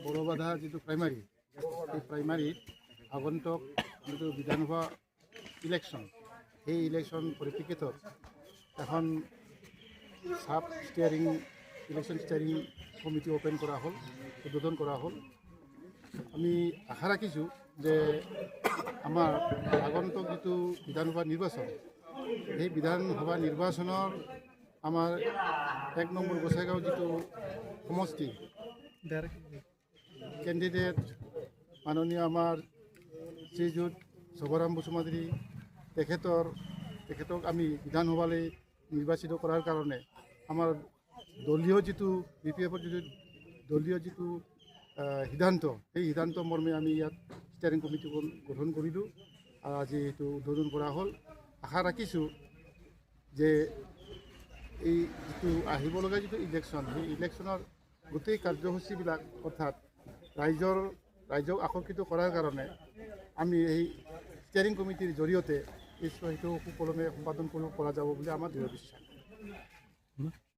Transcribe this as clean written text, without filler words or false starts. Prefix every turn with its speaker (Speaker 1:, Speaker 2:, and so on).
Speaker 1: বড়বাধা যিটো প্ৰাইমাৰী সেই প্ৰাইমাৰীত আগন্তুক যিটো বিধানসভা ইলেকশ্যন সেই ইলেকশ্যন পৰিপ্ৰেক্ষিতত এখন sub steering election steering committee open কৰা হ'ল, উদ্বোধন কৰা হ'ল। আমি আশা ৰাখিছোঁ যে আমাৰ আগন্তুক যিটো বিধানসভা নিৰ্বাচন সেই বিধানসভা নিৰ্বাচনৰ আমাৰ 1 নম্বৰ গোসাইগাঁও যিটো সমষ্টি কেণ্ডিডেট মাননীয় আমাৰ শ্ৰীযুত সবৰাম বসুমতাৰী তেখেতক আমি বিধানসভালৈ নিৰ্বাচিত কৰাৰ কাৰণে আমাৰ দলীয় যিটো BPF-ৰ যিটো দলীয় যিটো সিদ্ধান্ত সেই সিদ্ধান্ত মৰ্মে আমি ইয়াত ষ্টিয়াৰিং কমিটি গঠন কৰিলোঁ আৰু আজি এইটো উদ্বোধন কৰা হ'ল। আশা ৰাখিছোঁ যে এই যিটো আহিব লগা যিটো ইলেকশ্যন সেই ইলেকশ্যনৰ গোটেই কাৰ্যসূচীবিলাক অৰ্থাৎ ৰাইজক আকৰ্ষিত কৰাৰ কাৰণে আমি এই ষ্টিয়াৰিং কমিটিৰ জৰিয়তে সেইটো সুকলমে সম্পাদন কৰিব পৰা যাব বুলি আমাৰ দৃঢ় বিশ্বাস।